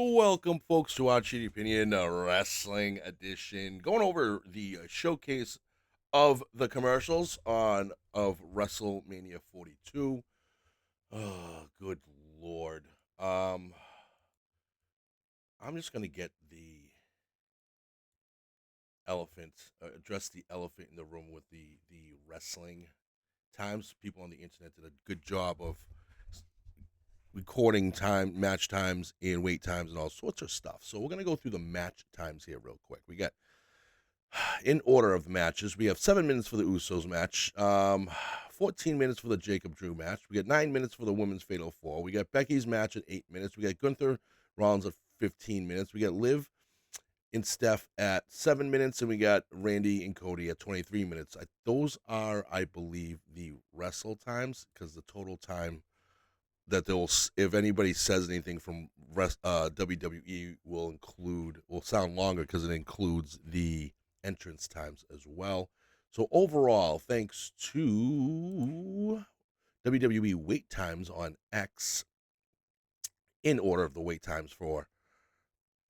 Welcome, folks, to our Chitty Opinion Wrestling Edition. Going over the showcase of the commercials of Wrestlemania 42. Oh, good lord. I'm just gonna get the address the elephant in the room with the wrestling times. People on the internet did a good job of recording match times, and wait times, and all sorts of stuff. So we're gonna go through the match times here real quick. We got, in order of the matches, we have 7 minutes for the Usos match, 14 minutes for the Jacob Drew match. We got 9 minutes for the Women's Fatal 4. We got Becky's match at 8 minutes. We got Gunther Rollins at 15 minutes. We got Liv and Steph at 7 minutes, and we got Randy and Cody at 23 minutes. Those are, I believe, the wrestle times, because the total time that if anybody says anything from WWE will sound longer, because it includes the entrance times as well. So overall, thanks to WWE wait times on X, in order of the wait times for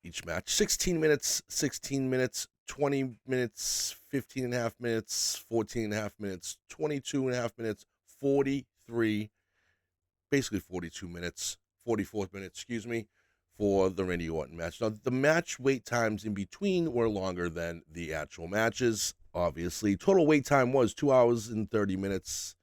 each match: 16 minutes, 16 minutes, 20 minutes, 15 and a half minutes, 14 and a half minutes, 22 and a half minutes, 43, basically 42 minutes, 44 minutes, excuse me, for the Randy Orton match. Now, the match wait times in between were longer than the actual matches, obviously. Total wait time was 2 hours and 30 minutes.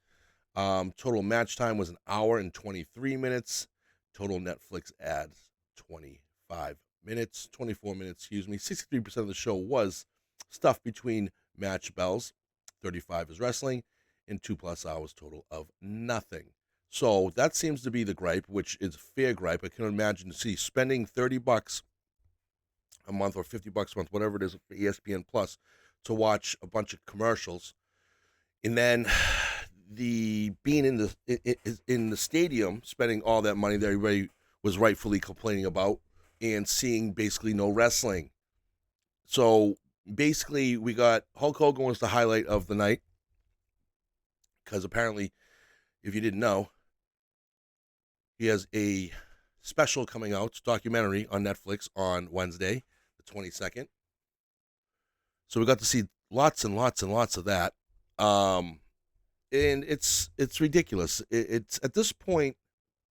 Total match time was 1 hour and 23 minutes. Total Netflix ads, 25 minutes, 24 minutes, excuse me. 63% of the show was stuff between match bells. 35 is wrestling, and 2+ hours total of nothing. So that seems to be the gripe, which is fair gripe. I can imagine, spending $30 a month or $50 a month, whatever it is, for ESPN Plus to watch a bunch of commercials, and then being in the stadium, spending all that money that everybody was rightfully complaining about, and seeing basically no wrestling. So basically, we got Hulk Hogan was the highlight of the night, because apparently, if you didn't know, he has a special coming out, documentary on Netflix on Wednesday, the 22nd. So we got to see lots and lots and lots of that. And it's ridiculous. It's at this point,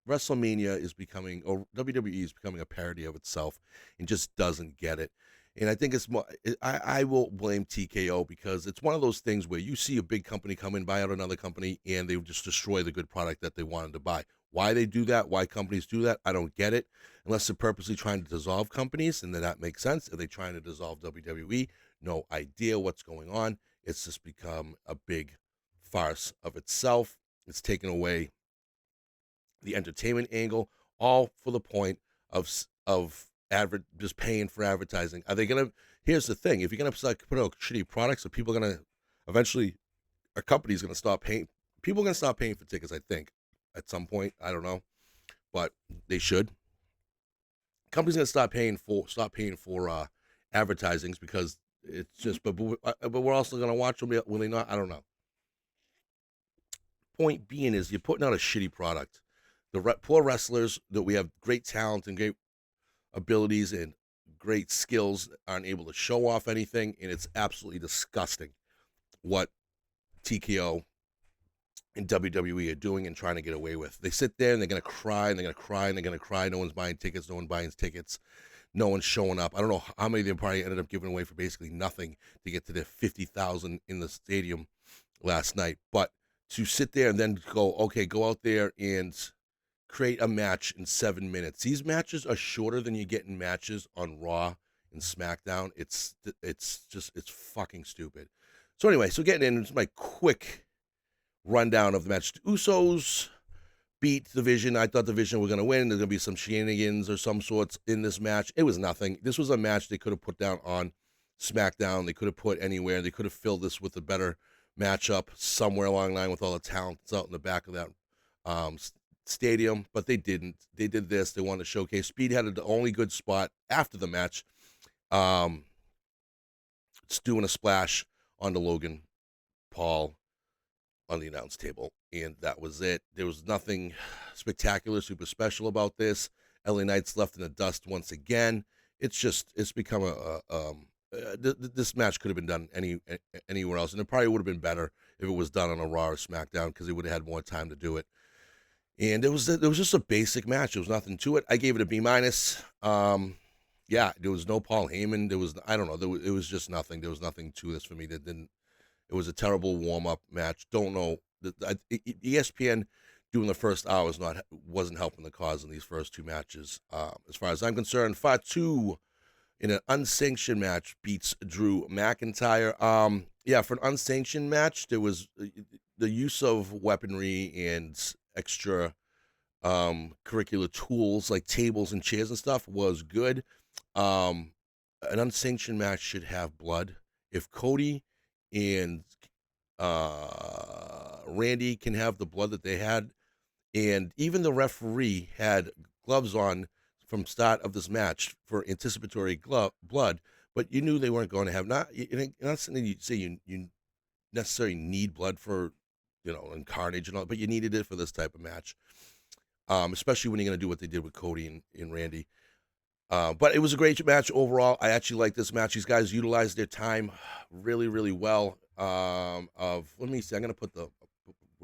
WrestleMania is becoming, or WWE is becoming, a parody of itself, and just doesn't get it. And I think it's more, I will blame TKO, because it's one of those things where you see a big company come in, buy out another company, and they just destroy the good product that they wanted to buy. Why they do that, why companies do that, I don't get it. Unless they're purposely trying to dissolve companies, and then that makes sense. Are they trying to dissolve WWE? No idea what's going on. It's just become a big farce of itself. It's taken away the entertainment angle, all for the point of just paying for advertising. Are they gonna? Here's the thing: if you're gonna put out shitty products, are people gonna eventually? A company's gonna stop paying. People are gonna stop paying for tickets, I think, at some point. I don't know, but they should. Companies gonna stop paying for advertisings, because it's just. But we're also gonna watch them. Will they not? I don't know. Point being is, you're putting out a shitty product. The poor wrestlers that we have, great talent and great abilities and great skills, aren't able to show off anything, and it's absolutely disgusting what TKO and WWE are doing and trying to get away with. They sit there and they're going to cry, and they're going to cry, and they're going to cry. No one's buying tickets. No one's buying tickets. No one's showing up. I don't know how many of them probably ended up giving away for basically nothing to get to their 50,000 in the stadium last night. But to sit there and then go out there and create a match in 7 minutes. These matches are shorter than you get in matches on Raw and SmackDown. It's fucking stupid. So anyway, getting into my quick rundown of the match. The Usos beat the Vision. I thought the Vision were going to win. There's going to be some shenanigans or some sorts in this match. It was nothing. This was a match they could have put down on SmackDown. They could have put anywhere. They could have filled this with a better matchup somewhere along the line with all the talent that's out in the back of that stadium, but they didn't. They did this. They wanted to showcase. Speed had the only good spot after the match. It's doing a splash on the Logan Paul on the announce table, and that was it. There was nothing spectacular, super special about this. LA Knights left in the dust once again. It's become this match could have been done anywhere else, and it probably would have been better if it was done on a Raw or SmackDown because they would have had more time to do it. And it was just a basic match. There was nothing to it. I gave it a B minus. Yeah, there was no Paul Heyman. There was I don't know. It was just nothing. There was nothing to this for me. That didn't. It was a terrible warm up match. Don't know. ESPN doing the first hour wasn't helping the cause in these first two matches. As far as I'm concerned, Fatu in an unsanctioned match beats Drew McIntyre. Yeah, for an unsanctioned match, there was the use of weaponry and extra curricular tools like tables and chairs and stuff was good. An unsanctioned match should have blood. If Cody and Randy can have the blood that they had, and even the referee had gloves on from start of this match for anticipatory blood, but you knew they weren't going to have not something you say you necessarily need blood for, and carnage and all, but you needed it for this type of match, especially when you're going to do what they did with Cody and Randy. But it was a great match overall. I actually like this match. These guys utilized their time really, really well. Let me see. I'm going to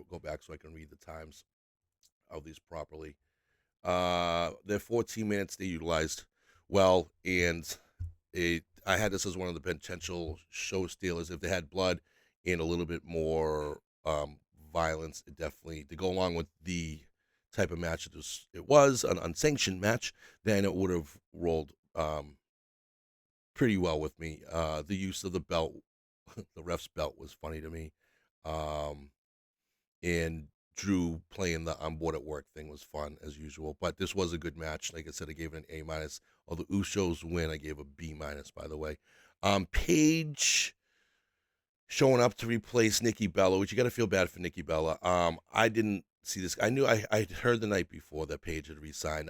go back so I can read the times of these properly. They're 14 minutes they utilized well, and I had this as one of the potential show stealers. If they had blood and a little bit more violence, it definitely, to go along with the type of match it was an unsanctioned match, then it would have rolled pretty well with me. The use of the belt, the ref's belt, was funny to me, and Drew playing the "I'm bored at work" thing was fun as usual. But this was a good match. Like I said, I gave it an A minus. All the Usos win, I gave a B minus. By the way, Paige showing up to replace Nikki Bella, which you got to feel bad for Nikki Bella. I didn't see this. I knew I'd heard the night before that Paige had resigned.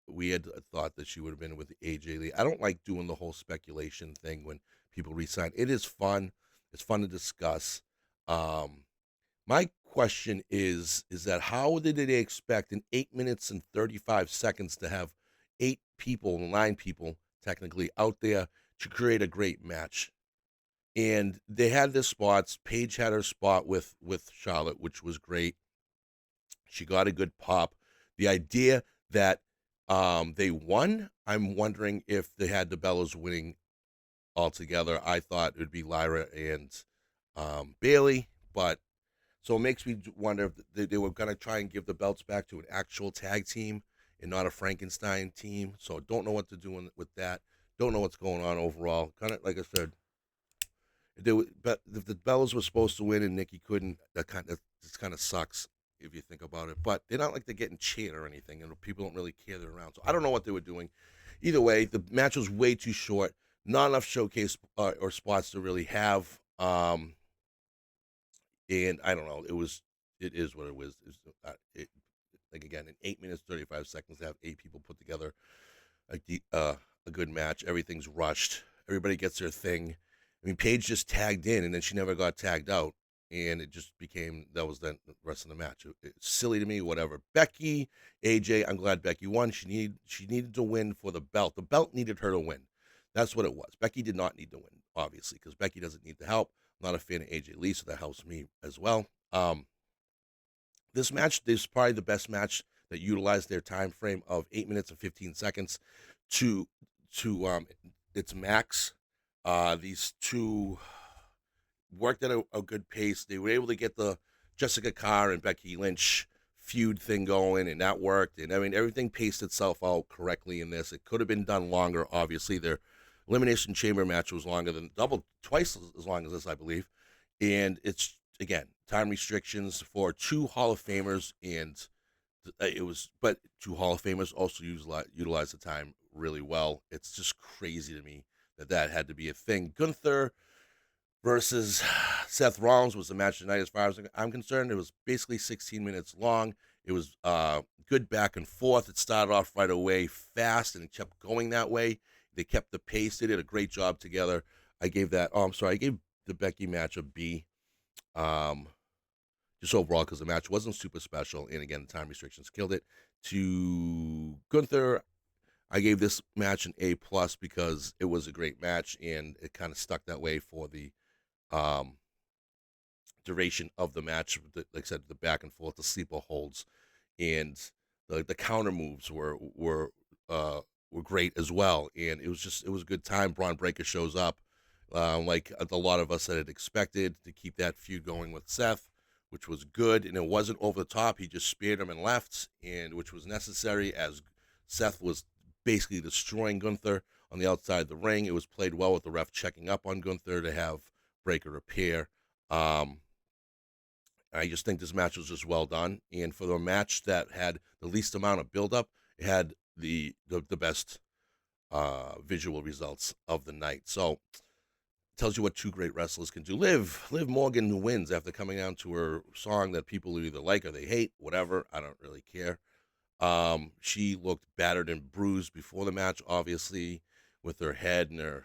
We had thought that she would have been with AJ Lee. I don't like doing the whole speculation thing when people resign. It is fun. It's fun to discuss. My question is that how did they expect in 8 minutes and 35 seconds to have 9 people technically out there to create a great match? And they had their spots. Paige had her spot with Charlotte, which was great. She got a good pop. The idea that they won, I'm wondering if they had the Bellas winning altogether. I thought it would be Lyra and Bailey, but so it makes me wonder if they were going to try and give the belts back to an actual tag team and not a Frankenstein team. So don't know what to do with that. Don't know what's going on overall. Kind of like I said, but if the Bellas were supposed to win and Nikki couldn't, that kind of sucks if you think about it. But they're not like they're getting cheated or anything, and people don't really care they're around. So I don't know what they were doing. Either way, the match was way too short. Not enough showcase or spots to really have. And I don't know. It is what it was. Like again, in 8 minutes 35 seconds, to have 8 people put together a good match. Everything's rushed. Everybody gets their thing. I mean, Paige just tagged in, and then she never got tagged out, and it just became that was then the rest of the match. It's silly to me, whatever. Becky, AJ, I'm glad Becky won. She needed to win for the belt. The belt needed her to win. That's what it was. Becky did not need to win, obviously, because Becky doesn't need the help. I'm not a fan of AJ Lee, so that helps me as well. This match is probably the best match that utilized their time frame of 8 minutes and 15 seconds to its max. These two worked at a good pace. They were able to get the Jessica Carr and Becky Lynch feud thing going, and that worked. And I mean, everything paced itself out correctly in this. It could have been done longer. Obviously, their Elimination Chamber match was longer than twice as long as this, I believe. And it's, again, time restrictions for 2 Hall of Famers, and but 2 Hall of Famers also utilize the time really well. It's just crazy to me that had to be a thing. Gunther versus Seth Rollins was the match tonight. As far as I'm concerned, it was basically 16 minutes long. It was good back and forth. It started off right away fast, and it kept going that way. They kept the pace. They did a great job together. I gave that. Oh, I'm sorry. I gave the Becky match a B. Um, just overall because the match wasn't super special, and again, the time restrictions killed it. To Gunther, I gave this match an A plus because it was a great match, and it kind of stuck that way for the um, duration of the match. Like I said, the back and forth, the sleeper holds, and the counter moves were great as well. And it was a good time. Braun Breaker shows up, like a lot of us had expected, to keep that feud going with Seth, which was good, and it wasn't over the top. He just speared him and left, and which was necessary as Seth was basically destroying Gunther on the outside of the ring. It was played well with the ref checking up on Gunther to have Breaker appear. Um, I just think this match was just well done, and for the match that had the least amount of buildup, it had the best visual results of the night. So tells you what two great wrestlers can do. Liv Morgan wins after coming out to her song that people either like or they hate, whatever. I don't really care. She looked battered and bruised before the match, obviously, with her head and her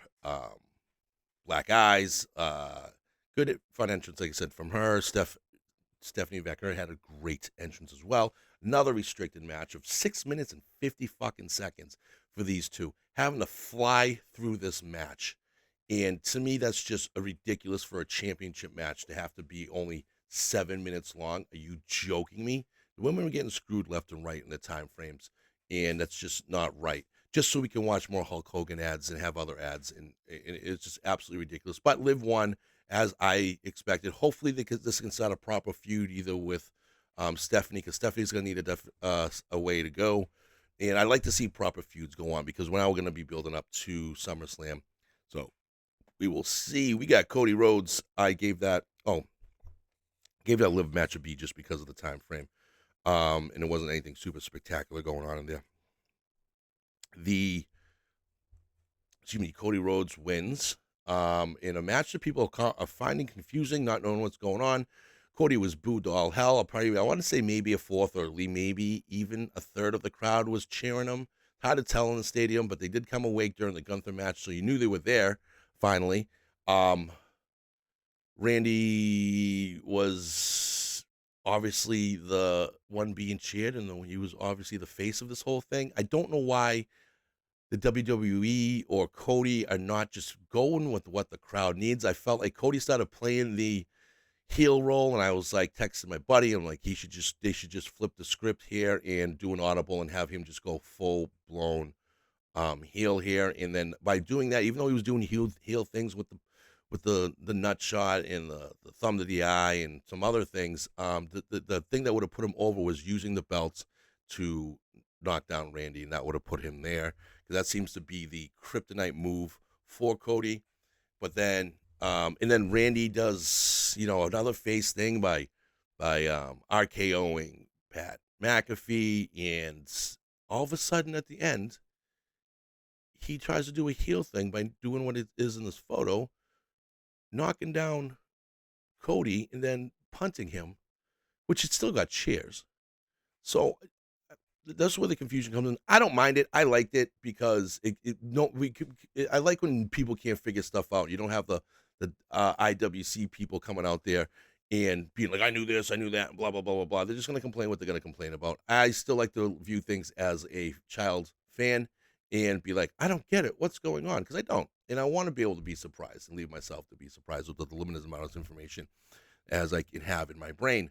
black eyes. Good front entrance, like I said, from her. Stephanie Becker had a great entrance as well. Another restricted match of 6 minutes and 50 fucking seconds for these two, having to fly through this match. And to me, that's just a ridiculous for a championship match to have to be only 7 minutes long. Are you joking me? The women are getting screwed left and right in the time frames, and that's just not right. Just so we can watch more Hulk Hogan ads and have other ads, and it's just absolutely ridiculous. But Liv won as I expected. Hopefully, this can start a proper feud either with Stephanie, because Stephanie's going to need a way to go. And I'd like to see proper feuds go on because now we're going to be building up to SummerSlam. So we will see. We got Cody Rhodes. I gave that Liv match a B just because of the time frame. And it wasn't anything super spectacular going on in there. Cody Rhodes wins in a match that people are finding confusing, not knowing what's going on. Cody was booed to all hell. I want to say maybe a fourth or maybe even a third of the crowd was cheering him. Hard to tell in the stadium, but they did come awake during the Gunther match, so you knew they were there finally. Randy was obviously the one being cheered, and he was obviously the face of this whole thing. I don't know why the WWE or Cody are not just going with what the crowd needs. I felt like Cody started playing the heel role, and I was like texting my buddy. I'm like, they should just flip the script here and do an audible and have him just go full blown heel here. And then by doing that, even though he was doing heel things with the nut shot and the thumb to the eye and some other things, the thing that would have put him over was using the belts to knock down Randy, and that would have put him there, because that seems to be the kryptonite move for Cody. But then and then Randy does, another face thing by RKOing Pat McAfee, and all of a sudden at the end, he tries to do a heel thing by doing what it is in this photo, knocking down Cody and then punting him, which it still got cheers. So that's where the confusion comes in. I don't mind it. I liked it because I like when people can't figure stuff out. You don't have the IWC people coming out there and being like, I knew this, I knew that, and blah, blah, blah, blah, blah. They're just going to complain what they're going to complain about. I still like to view things as a child fan and be like, I don't get it. What's going on? Because I don't. And I want to be able to be surprised and leave myself to be surprised with the limited amount of information as I can have in my brain.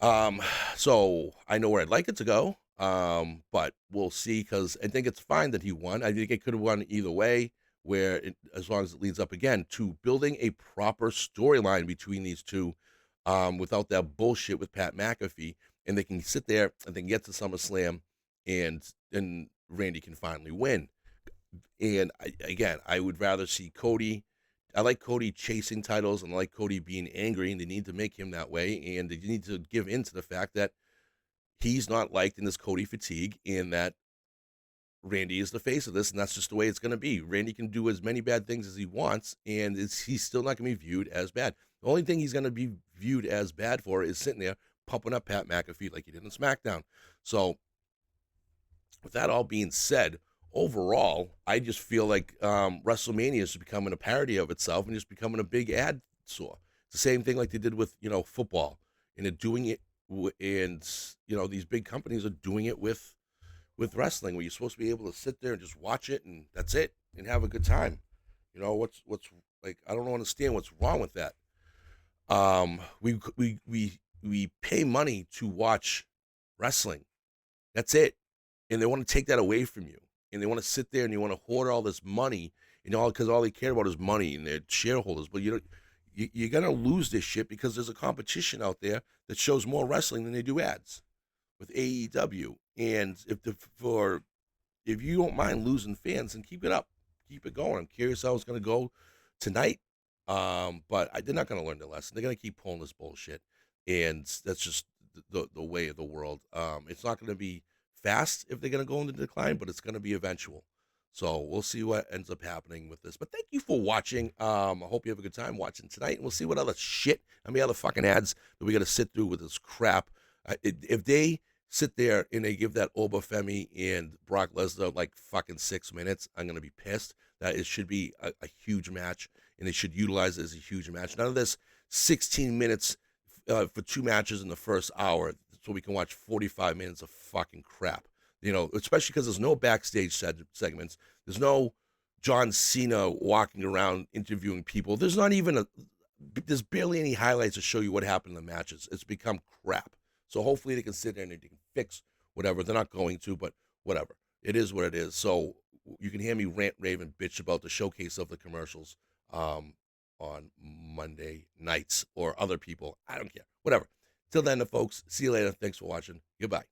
So I know where I'd like it to go. But we'll see, because I think it's fine that he won. I think it could have won either way, as long as it leads up again to building a proper storyline between these two, without that bullshit with Pat McAfee, and they can sit there and then get to SummerSlam, and then Randy can finally win. And I would rather see Cody. I like Cody chasing titles, and I like Cody being angry, and they need to make him that way, and they need to give in to the fact that he's not liked in this Cody fatigue, and that Randy is the face of this, and that's just the way it's going to be. Randy can do as many bad things as he wants, and he's still not going to be viewed as bad. The only thing he's going to be viewed as bad for is sitting there pumping up Pat McAfee like he did in SmackDown. So, with that all being said, overall, I just feel like WrestleMania is becoming a parody of itself and just becoming a big ad saw. It's the same thing like they did with football, and they're doing it, and these big companies are doing it with wrestling, where you're supposed to be able to sit there and just watch it, and that's it, and have a good time. What's like? I don't understand what's wrong with that. We pay money to watch wrestling. That's it, and they want to take that away from you, and they want to sit there and you want to hoard all this money, because all they care about is money and their shareholders. But you're gonna lose this shit because there's a competition out there that shows more wrestling than they do ads with AEW. And if you don't mind losing fans, then keep it up, keep it going. I'm curious how it's going to go tonight, but they're not going to learn their lesson. They're going to keep pulling this bullshit, and that's just the way of the world. It's not going to be fast if they're going to go into decline, but it's going to be eventual. So we'll see what ends up happening with this. But thank you for watching. I hope you have a good time watching tonight, and we'll see what other shit, how many other fucking ads that we got to sit through with this crap. If they sit there and they give that Obafemi and Brock Lesnar like fucking 6 minutes, I'm going to be pissed. It should be a huge match, and they should utilize it as a huge match. None of this 16 minutes for 2 matches in the first hour so we can watch 45 minutes of fucking crap. Especially because there's no backstage segments. There's no John Cena walking around interviewing people. There's barely any highlights to show you what happened in the matches. It's become crap. So hopefully they can sit there and they can fix whatever. They're not going to, but whatever. It is what it is. So you can hear me rant, rave, and bitch about the showcase of the commercials on Monday nights, or other people. I don't care. Whatever. Till then, folks, see you later. Thanks for watching. Goodbye.